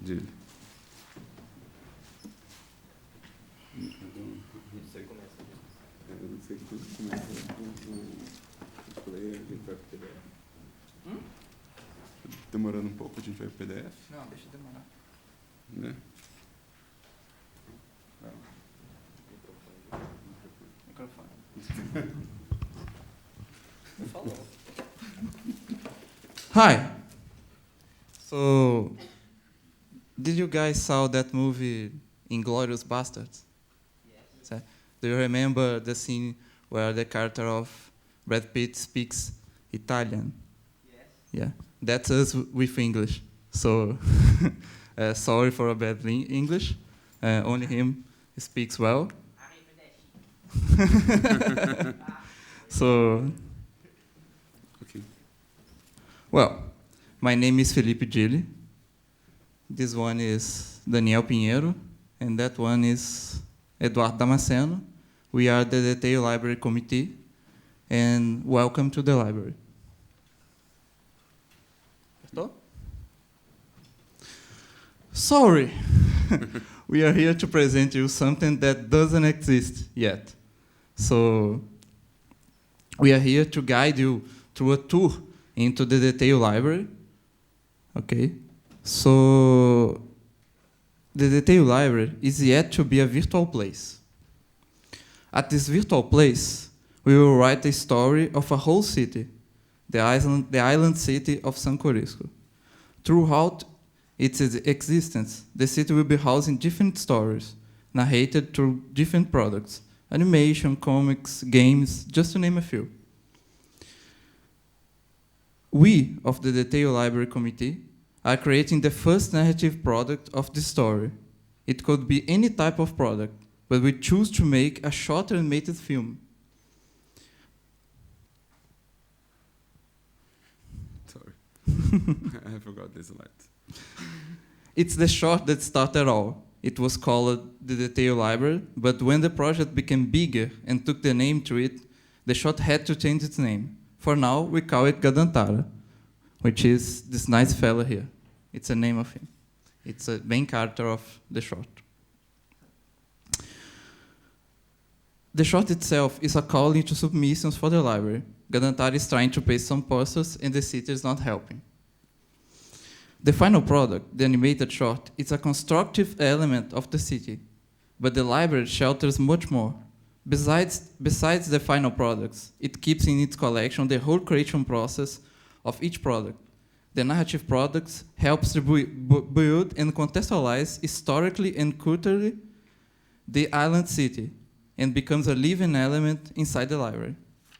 Dilly. Você começa. Eu não sei quando começa o player, a gente vai pro PDF. Demorando um pouco, a gente vai pro PDF. Não, deixa demorar. Né? Microfone. Falou. Hi. So, did you guys saw that movie Inglourious Basterds? Yes. So, do you remember the scene where the character of Brad Pitt speaks Italian? Yes. Yeah, that's us with English. So, sorry for a bad English. Only him speaks well. So, Okay. well, my name is Filipe Dilly. This one is Daniel Pinheiro, and that one is Eduardo Damasceno. We are the Detail Library Committee, and welcome to the library. Estou? Sorry, we are here to present you something that doesn't exist yet. So, we are here to guide you through a tour into the Detail Library. Okay? So, the Detail Library is yet to be a virtual place. At this virtual place, we will write the story of a whole city, the island city of San Corisco. Throughout its existence, the city will be housing different stories, narrated through different products, animation, comics, games, just to name a few. We, of the Detail Library Committee, are creating the first narrative product of this story. It could be any type of product, but we choose to make a short animated film. Sorry. I forgot this slide. It's the short that started all. It was called the Detail Library, but when the project became bigger and took the name to it, the short had to change its name. For now, we call it Gadantara, which is this nice fella here. It's a name of him. It's a main character of the short. The short itself is a call into submissions for the library. Gadantara is trying to pay some puzzles, and the city is not helping. The final product, the animated short, is a constructive element of the city, but the library shelters much more. Besides the final products, it keeps in its collection the whole creation process of each product. The narrative products helps to build and contextualize historically and culturally the island city, and becomes a living element inside the library.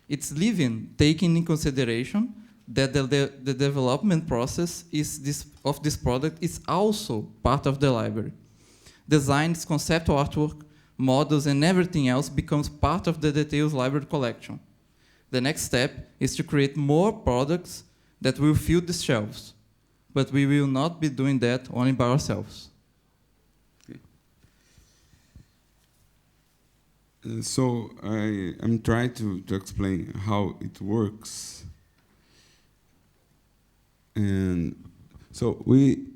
It's living, taking in consideration that the development process of this product is also part of the library. Designs, conceptual artwork, models, and everything else becomes part of the Details Library collection. The next step is to create more products that will fill the shelves, but we will not be doing that only by ourselves. Okay. So I'm trying to explain how it works. And so we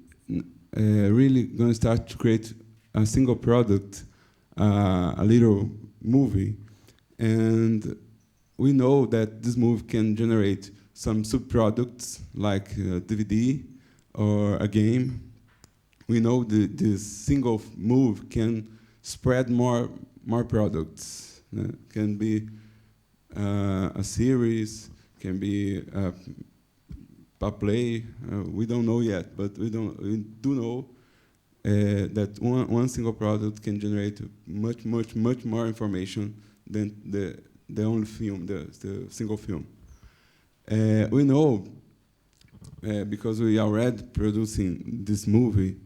really going to start to create a single product, a little movie, and we know that this movie can generate some subproducts like a DVD or a game. We know this single movie can spread more products. Can be a series, can be a play. We don't know yet, but we do know that one single product can generate much more information than the only film, the single film. We know because we are already producing this movie.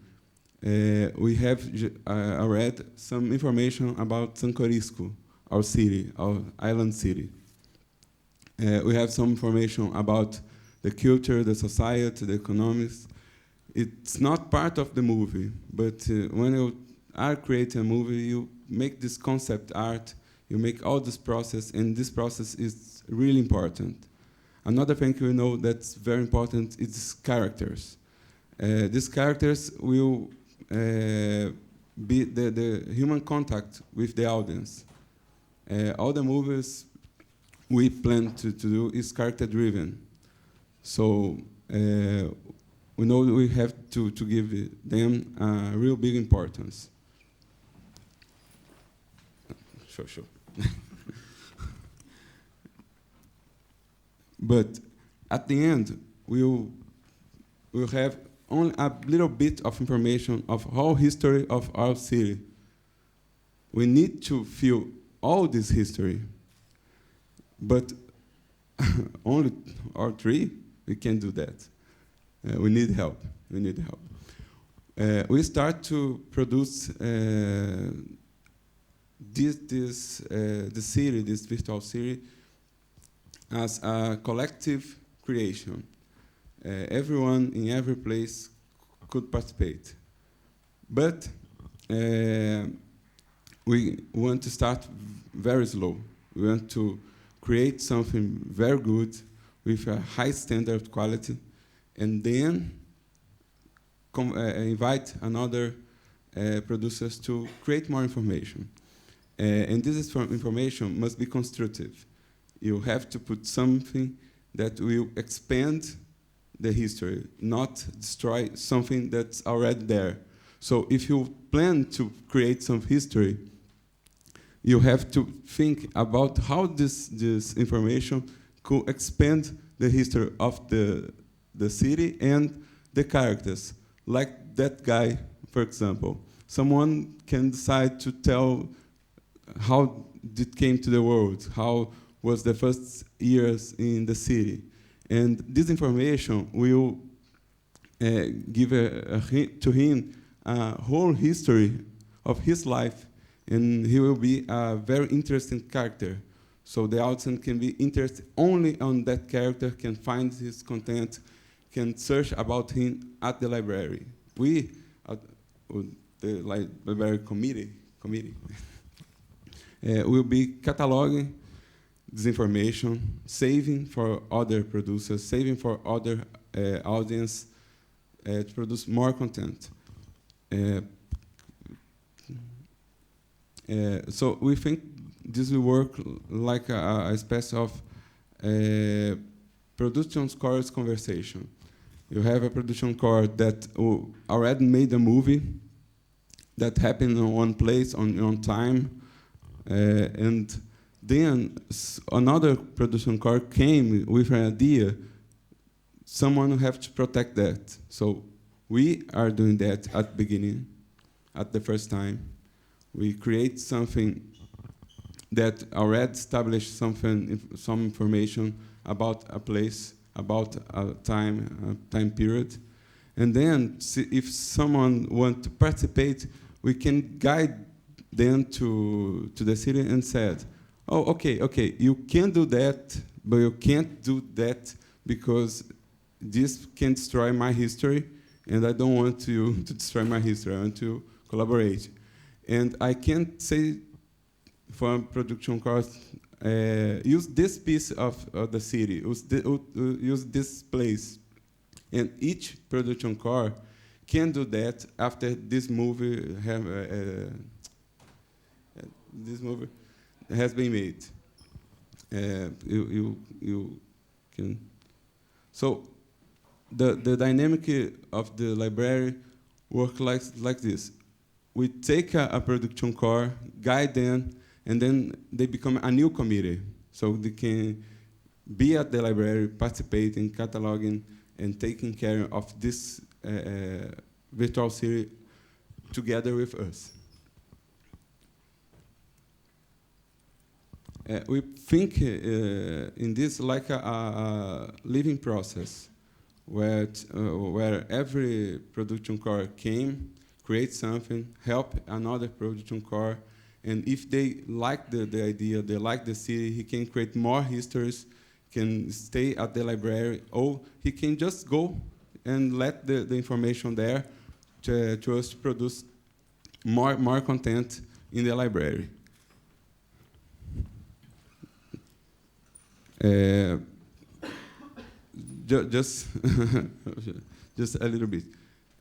We have already some information about San Corisco, our city, our island city. We have some information about the culture, the society, the economics. It's not part of the movie, but when you are creating a movie, you make this concept art, you make all this process, and this process is really important. Another thing we know that's very important is characters. These characters will be the human contact with the audience. All the movies we plan to do is character-driven. So we know we have to give them a real big importance. Sure. But at the end, we'll have only a little bit of information of whole history of our city. We need to feel all this history, but only our three, we can't do that. We need help. We start to produce the city, this virtual city, as a collective creation. Everyone in every place could participate. But we want to start very slow. We want to create something very good with a high standard of quality, and then invite another producers to create more information. And this information must be constructive. You have to put something that will expand the history, not destroy something that's already there. So if you plan to create some history, you have to think about how this information could expand the history of the city and the characters. Like that guy, for example. Someone can decide to tell how it came to the world, how was the first years in the city. And this information will give to him a whole history of his life, and he will be a very interesting character. So the audience can be interested only on that character, can find his content, can search about him at the library. We, at the library committee will be cataloging this information, saving for other producers, saving for other audience to produce more content. So we think this will work like a space of production scores conversation. You have a production core that already made a movie that happened in one place on time, and then another production core came with an idea. Someone will have to protect that. So we are doing that at the beginning, at the first time. We create something that already established some information about a place, about a time period. And then if someone wants to participate, we can guide them to the city and said, oh, okay, you can do that, but you can't do that because this can destroy my history, and I don't want you to destroy my history. I want to collaborate. And I can't say for production cost, use this piece of the city, use this place. And each production core can do that after this movie has been made. You can. So the dynamic of the library works like this. We take a production core, guide them, and then they become a new committee. So they can be at the library, participate in cataloging and taking care of this virtual city together with us. We think in this like a living process where every production core came, create something, help another production core, and if they like the idea, they like the city, he can create more histories, can stay at the library, or he can just go and let the information there to us to produce more content in the library. Just a little bit.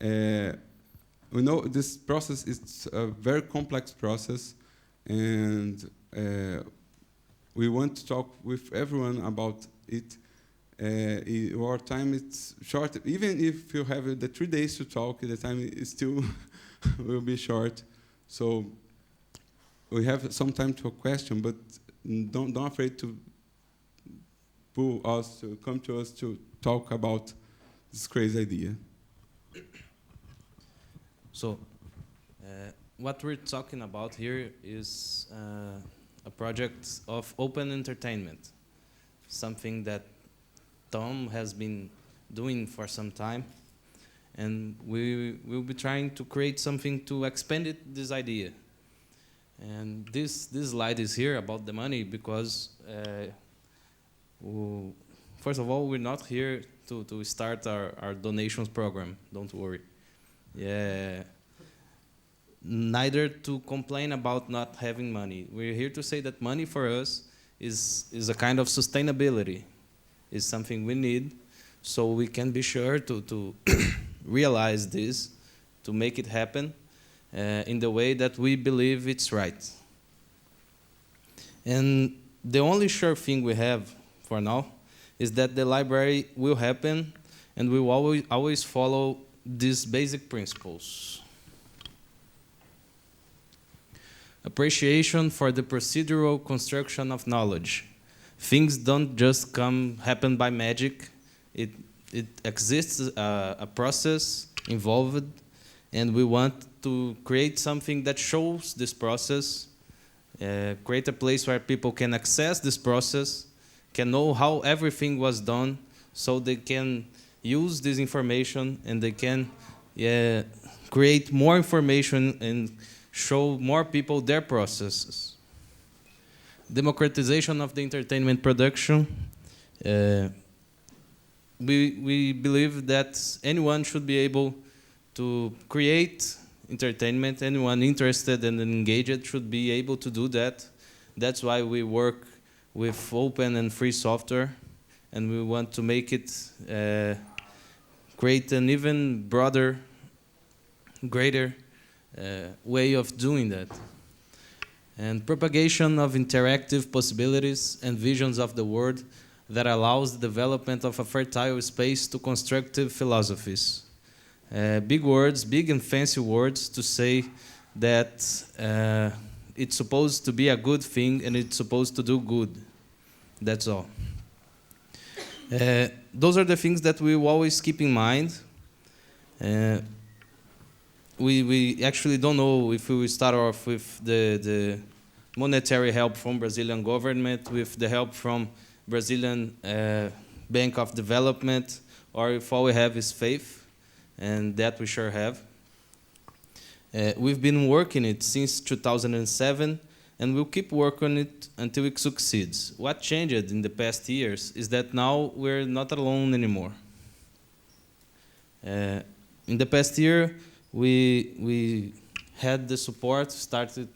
we know this process is a very complex process, and we want to talk with everyone about it. Our time is short. Even if you have the 3 days to talk, the time is still will be short. So we have some time to question, but don't afraid to come to us to talk about this crazy idea. So, what we're talking about here is a project of open entertainment, something that Tom has been doing for some time, and we will be trying to create something to expand this idea. And this slide is here about the money because, first of all, we're not here to start our donations program. Don't worry. Yeah. Neither to complain about not having money. We're here to say that money for us is a kind of sustainability. Is something we need, so we can be sure to realize this, to make it happen in the way that we believe it's right. And the only sure thing we have for now is that the library will happen, and we will always follow these basic principles. Appreciation for the procedural construction of knowledge. Things don't just happen by magic. It exists a process involved, and we want to create something that shows this process, create a place where people can access this process, can know how everything was done, so they can use this information and they can create more information and show more people their processes. Democratization of the entertainment production. We believe that anyone should be able to create entertainment. Anyone interested and engaged should be able to do that. That's why we work with open and free software, and we want to make it create an even broader, greater way of doing that. And propagation of interactive possibilities and visions of the world that allows the development of a fertile space to constructive philosophies. Big words, big and fancy words to say that it's supposed to be a good thing and it's supposed to do good. That's all. Those are the things that we will always keep in mind. We actually don't know if we will start off with the monetary help from Brazilian government, with the help from Brazilian Bank of Development, or if all we have is faith, and that we sure have. We've been working it since 2007, and we'll keep working it until it succeeds. What changed in the past years is that now we're not alone anymore. In the past year, we had the support, started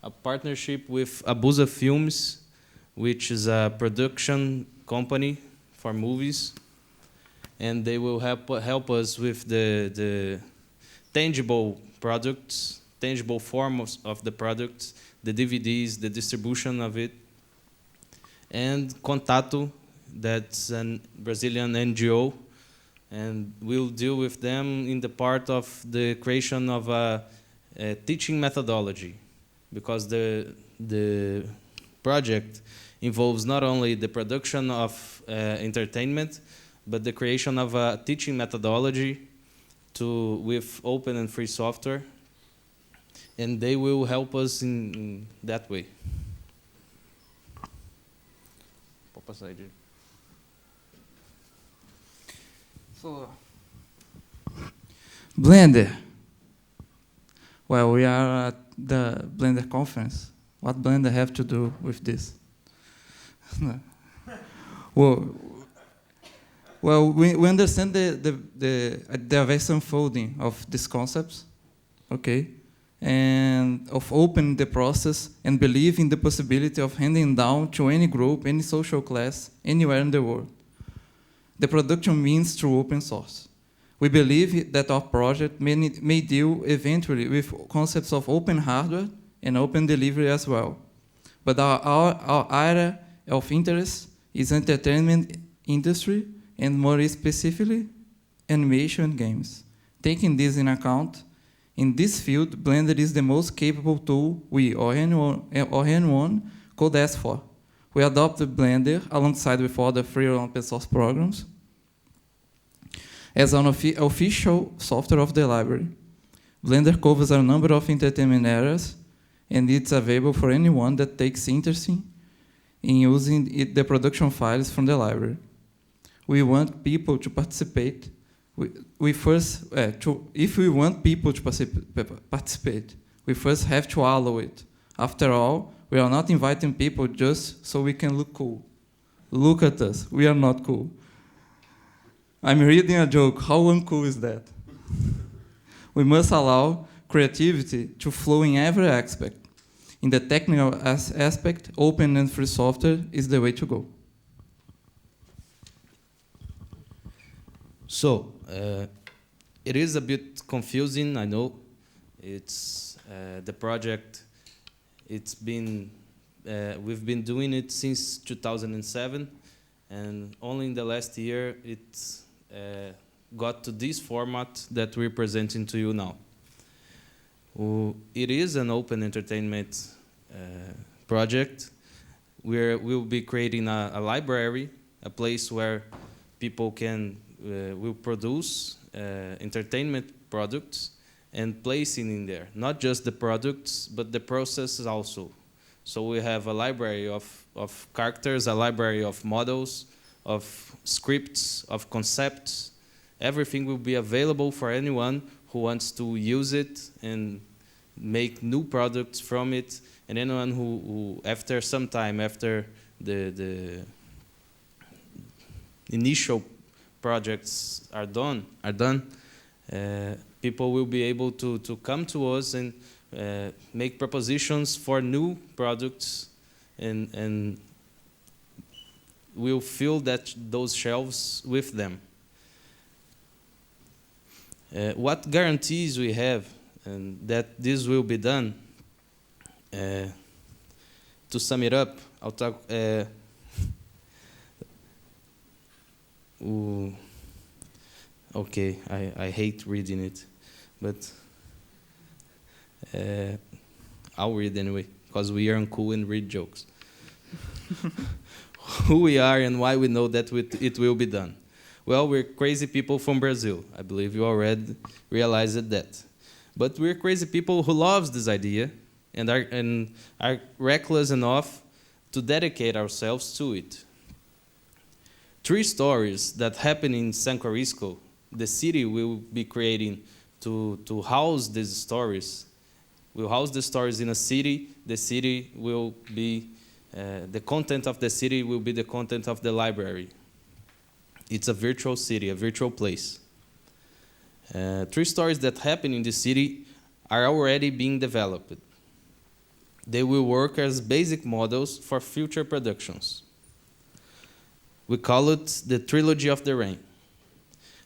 a partnership with Abusa Films, which is a production company for movies, and they will help us with the tangible products, tangible forms of the products, the DVDs, the distribution of it, and Contato, that's a Brazilian NGO, and we'll deal with them in the part of the creation of a teaching methodology, because the project involves not only the production of entertainment, but the creation of a teaching methodology with open and free software, and they will help us in that way. So, Blender. Well, we are at the Blender conference. What Blender have to do with this? Well, we understand the diverse unfolding of these concepts, okay, and of opening the process and believe in the possibility of handing down to any group, any social class, anywhere in the world. The production means through open source. We believe that our project may deal eventually with concepts of open hardware and open delivery as well. But our area of interest is entertainment industry, and more specifically, animation and games. Taking this in account, in this field, Blender is the most capable tool we or anyone could ask for. We adopted Blender alongside with other free or open source programs as an official software of the library. Blender covers a number of entertainment areas, and it's available for anyone that takes interest in using the production files from the library. We want people to participate. If we want people to participate, we first have to allow it. After all, we are not inviting people just so we can look cool. Look at us, we are not cool. I'm reading a joke, how uncool is that? We must allow creativity to flow in every aspect. In the technical aspect, open and free software is the way to go. So, it is a bit confusing, I know. It's the project, we've been doing it since 2007, and only in the last year it got to this format that we're presenting to you now. It is an open entertainment project where we'll be creating a library, a place where people will produce entertainment products and placing in there, not just the products, but the processes also. So we have a library of characters, a library of models, of scripts, of concepts. Everything will be available for anyone who wants to use it and make new products from it, and anyone who after some time, after the initial projects are done, people will be able to come to us and make propositions for new products, and we'll fill those shelves with them. What guarantees we have and that this will be done? To sum it up, I'll talk. Okay, I hate reading it, but I'll read anyway, because we are uncool and read jokes. Who we are and why we know that it will be done. Well, we're crazy people from Brazil. I believe you already realized that. But we're crazy people who loves this idea and are reckless enough to dedicate ourselves to it. 3 stories that happen in San Francisco, the city will be creating to house these stories. We'll house the stories in a city. The city will be, the content of the city will be the content of the library. It's a virtual city, a virtual place. 3 stories that happen in the city are already being developed. They will work as basic models for future productions. We call it the Trilogy of the Rain.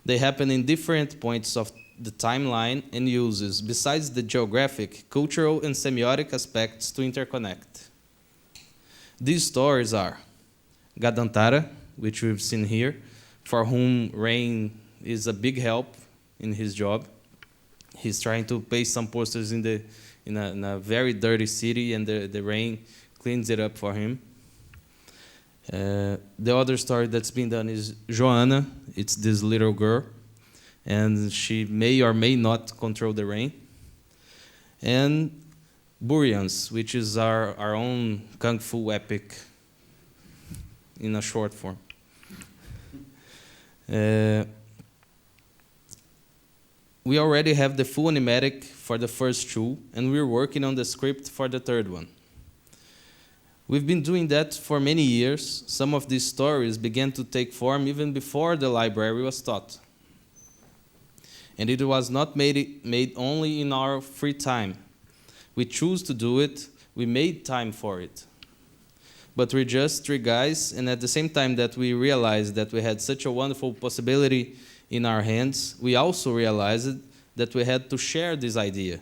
They happen in different points of the timeline and uses, besides the geographic, cultural, and semiotic aspects to interconnect. These stories are Gadantara, which we've seen here, for whom rain is a big help in his job. He's trying to paste some posters in a very dirty city, and the rain cleans it up for him. The other story that's been done is Joanna. It's this little girl, and she may or may not control the rain. And Burians, which is our own kung fu epic in a short form. We already have the full animatic for the first 2, and we're working on the script for the 3rd one. We've been doing that for many years. Some of these stories began to take form even before the library was taught. And it was not made only in our free time. We chose to do it, we made time for it. But we're just 3 guys, and at the same time that we realized that we had such a wonderful possibility in our hands, we also realized that we had to share this idea.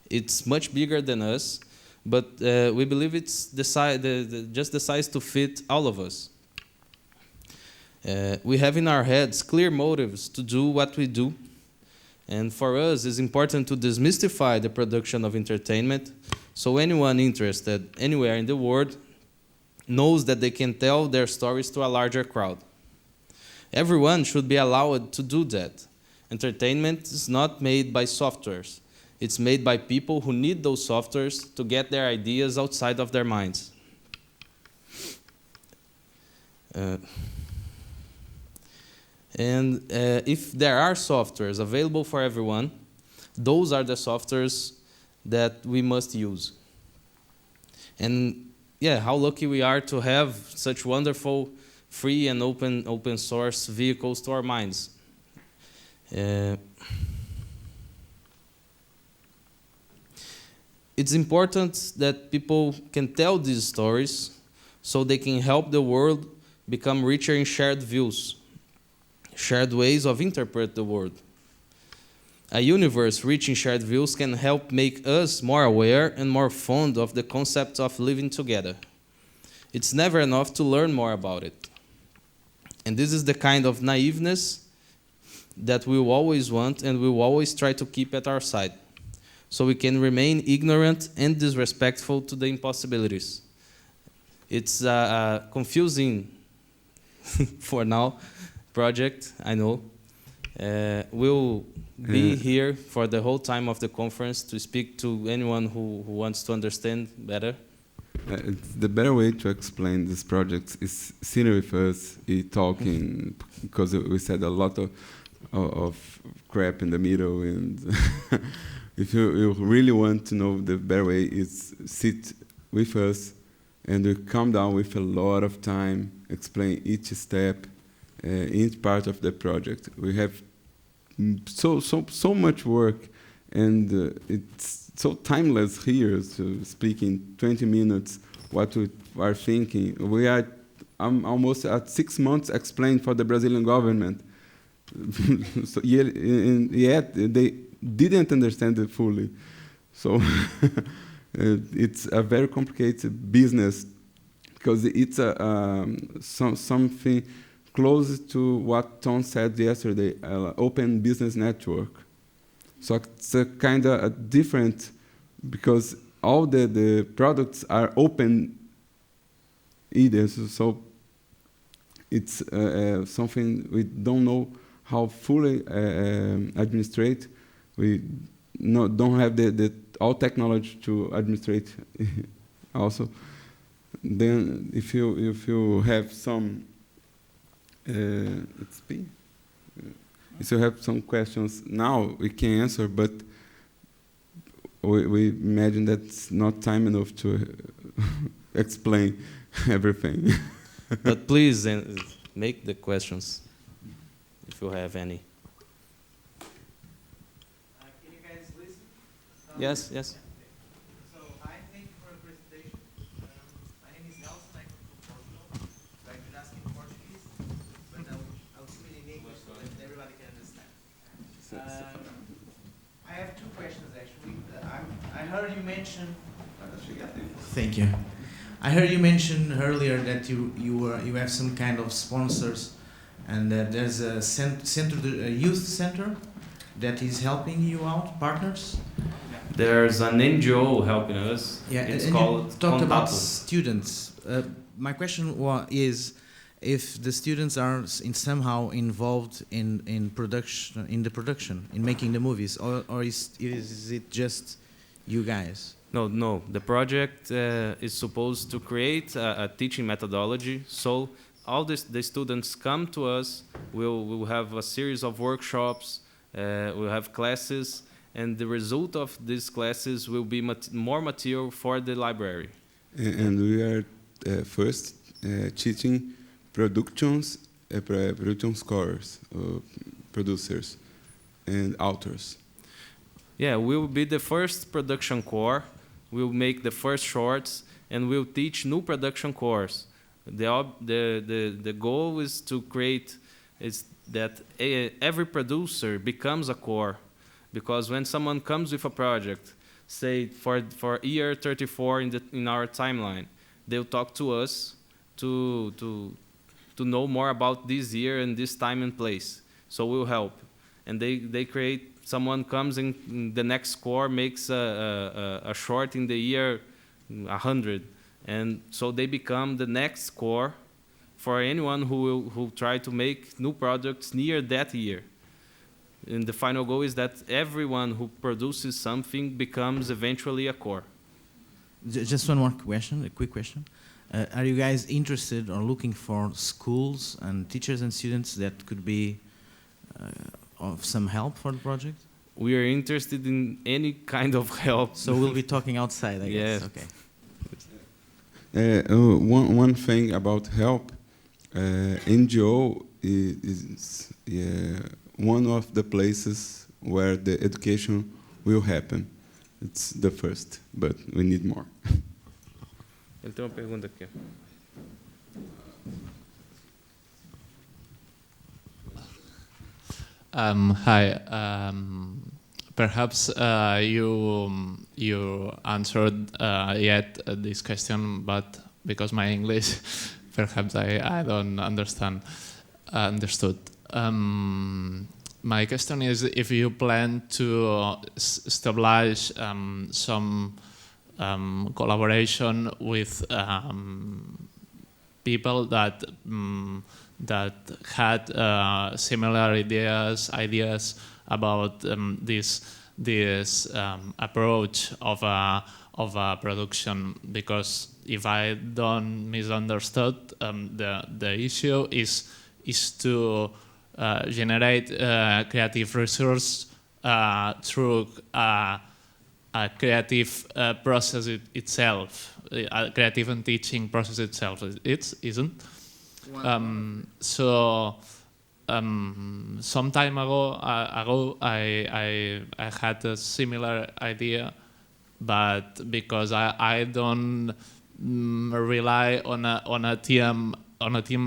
It's much bigger than us, but we believe it's just the size to fit all of us. We have in our heads clear motives to do what we do, and for us it's important to demystify the production of entertainment, so anyone interested anywhere in the world knows that they can tell their stories to a larger crowd. Everyone should be allowed to do that. Entertainment is not made by softwares. It's made by people who need those softwares to get their ideas outside of their minds. If there are softwares available for everyone, those are the softwares that we must use. And yeah, how lucky we are to have such wonderful free and open source vehicles to our minds. It's important that people can tell these stories so they can help the world become richer in shared views, shared ways of interpret the world. A universe rich in shared views can help make us more aware and more fond of the concept of living together. It's never enough to learn more about it. And this is the kind of naiveness that we will always want and we will always try to keep at our side, so we can remain ignorant and disrespectful to the impossibilities. It's a confusing, for now, project, I know. We'll be here for the whole time of the conference to speak to anyone who wants to understand better. The better way to explain this project is sitting with us, talking, because we said a lot of crap in the middle, and if you really want to know, the better way is sit with us, and we come down with a lot of time, explain each step, each part of the project. We have so much work, and it's so timeless here to speak in 20 minutes what we are thinking. I'm almost at 6 months explained for the Brazilian government. So yet they didn't understand it fully. So it's a very complicated business, because it's something close to what Tom said yesterday, open business network. So it's a kind of different, because all the products are open either. So it's something we don't know how fully administrate. We don't have the all technology to administrate also. Then if you have some if you have some questions now, we can answer, but we imagine that's not time enough to explain everything. But please make the questions if you have any. Can you guys listen? Yes, yes. So I thank you for the presentation. My name is Nelson. I come from Portugal. So I could ask in Portuguese, but I'll speak in English so that everybody can understand. I have two questions actually. I heard you mention. Thank you. I heard you mention earlier that you have some kind of sponsors, and that there's a youth center that is helping you out, partners. There's an NGO helping us. Yeah, it's and called you talked about Contato. students. My question is, if the students are somehow involved in production, in making the movies, or is it just you guys? No. The project is supposed to create a teaching methodology. So all the students come to us. We'll have a series of workshops. We'll have classes, and the result of these classes will be more material for the library. And we are first teaching production scorers, producers, and authors. Yeah, we'll be the first production core. We'll make the first shorts, and we'll teach new production cores. The goal is to create that every producer becomes a core, because when someone comes with a project, say for year 34 in our timeline, they'll talk to us to know more about this year and this time and place. So we'll help, and they create. Someone comes in the next core, makes a short in the year 100, and so they become the next core for anyone who will try to make new products near that year. And the final goal is that everyone who produces something becomes eventually a core. Just one more question, a quick question. Are you guys interested or looking for schools and teachers and students that could be of some help for the project? We are interested in any kind of help. So we'll be talking outside, I guess. Yes. Okay. One thing about help, NGO is one of the places where the education will happen. It's the first, but we need more. Ele tem uma pergunta aqui. Hi. Perhaps you answered yet this question, but because my English, perhaps I don't understood. My question is if you plan to establish some collaboration with people that had similar ideas about this approach of a production, because if I don't misunderstood, the issue is to generate creative resource through a creative process itself, a creative and teaching process itself. It isn't. Some time ago, I had a similar idea, but because I don't rely on a team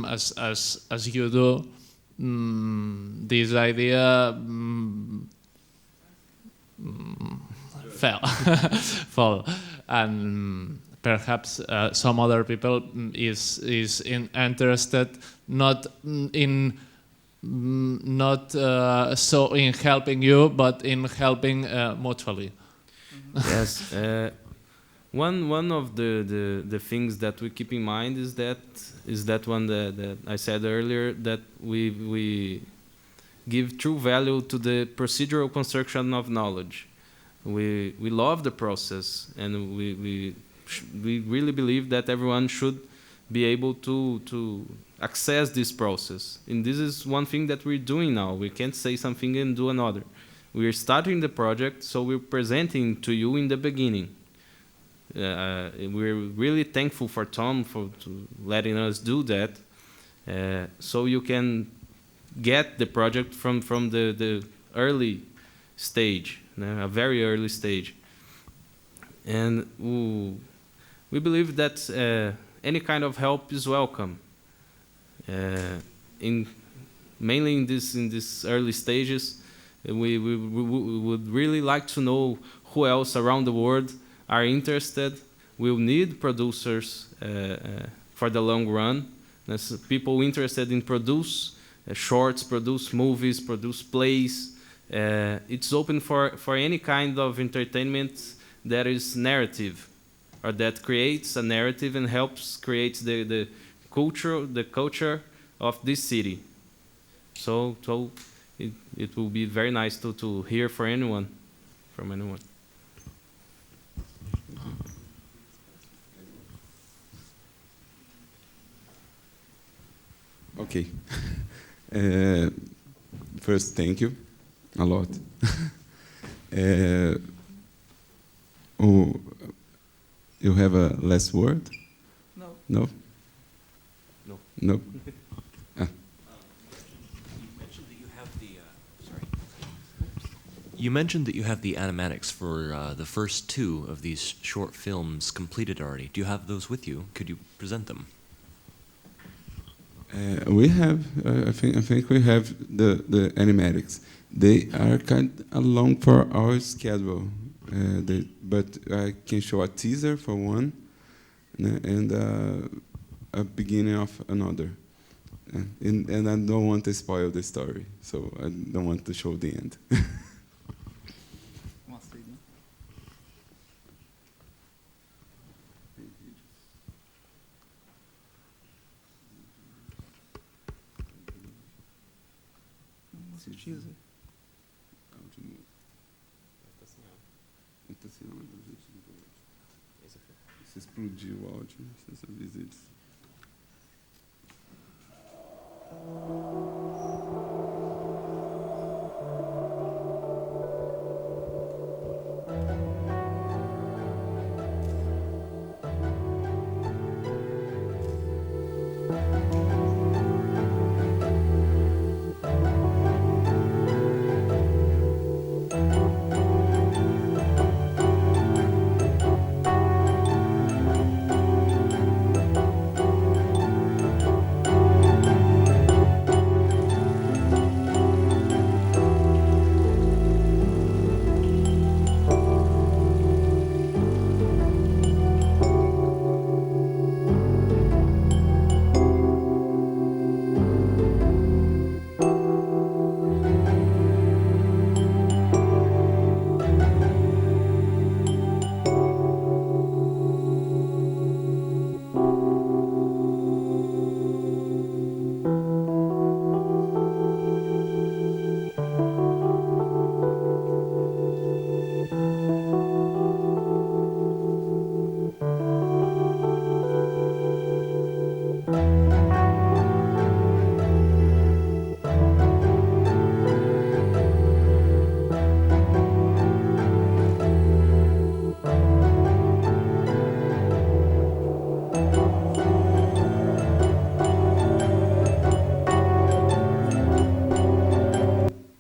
as you do, this idea fell, and perhaps some other people is interested not so in helping you, but in helping mutually. Yes. One of the things that we keep in mind is that one that I said earlier, that we give true value to the procedural construction of knowledge. We love the process, and we really believe that everyone should be able to access this process. And this is one thing that we're doing now. We can't say something and do another. We're starting the project, so we're presenting to you in the beginning. We're really thankful for Tom for letting us do that, so you can get the project from the early stage, a very early stage. And we believe that any kind of help is welcome. Mainly in this early stages, we would really like to know who else around the world are interested. We'll need producers for the long run. There's people interested in produce shorts, produce movies, produce plays. It's open for any kind of entertainment that is narrative, or that creates a narrative and helps create the culture of this city. So it will be very nice to hear from anyone. Okay. First, thank you a lot. You have a last word? No. No? No. No? You mentioned that you have the animatics for the first two of these short films completed already. Do you have those with you? Could you present them? We have, I think we have the animatics. They are kind of long for our schedule, but I can show a teaser for one, and a beginning of another. And I don't want to spoil the story, so I don't want to show the end. Se explodir o áudio, você avisa eles.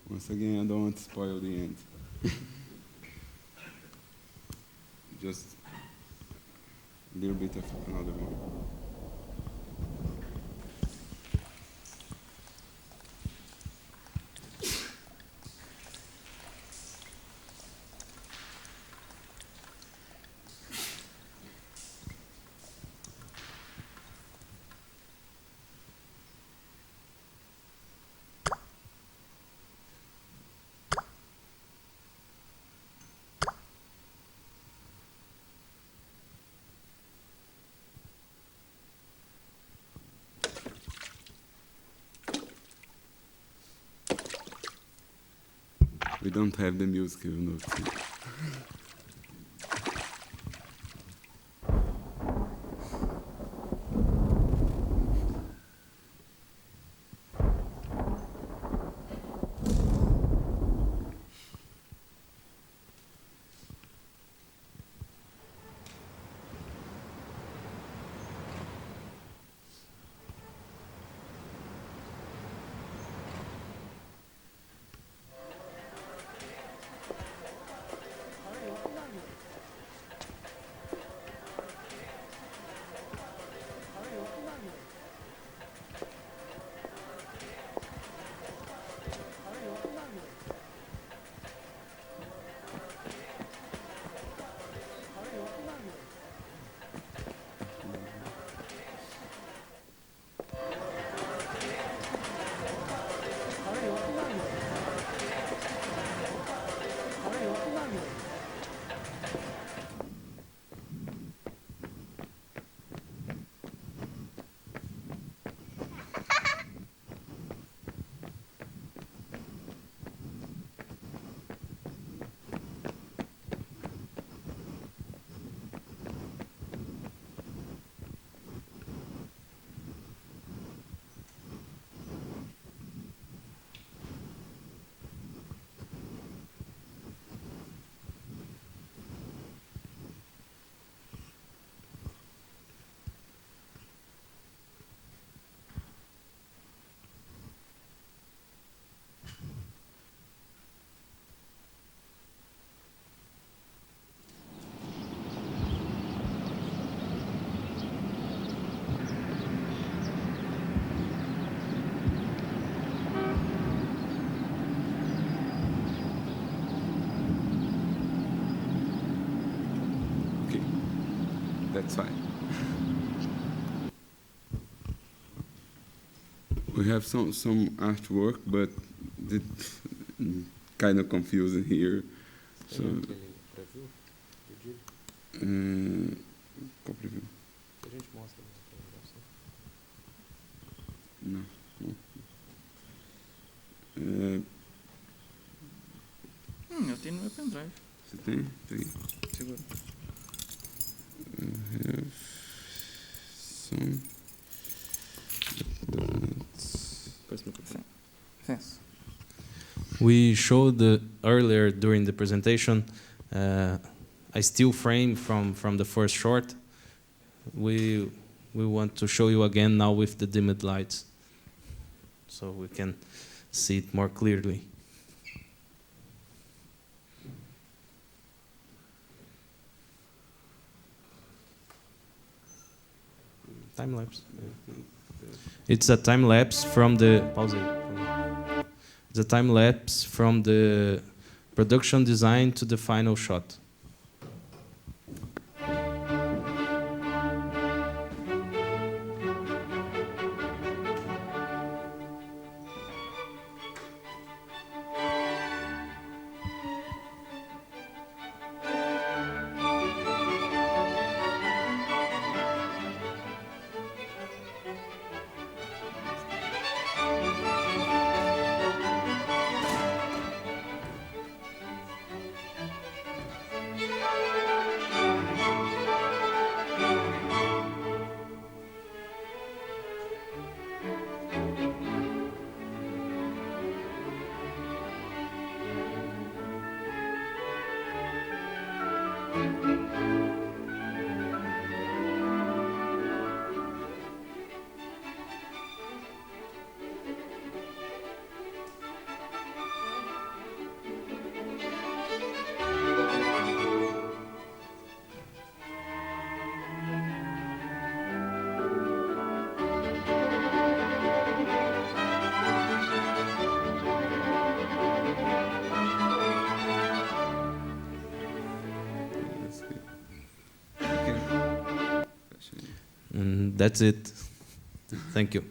Once again, I don't want to spoil the end. Just a little bit of another one. We don't have the music, you know. It's fine. We have some artwork, but it kind of confusing here. So, no. Eu tenho no meu pendrive. Você tem? Tem. Segura. Have some. Thanks. We showed earlier during the presentation a still frame from the first short. We want to show you again now with the dimmed lights, so we can see it more clearly. Time lapse. It's a time lapse from the pause. It's a time lapse from the production design to the final shot. And that's it. Thank you.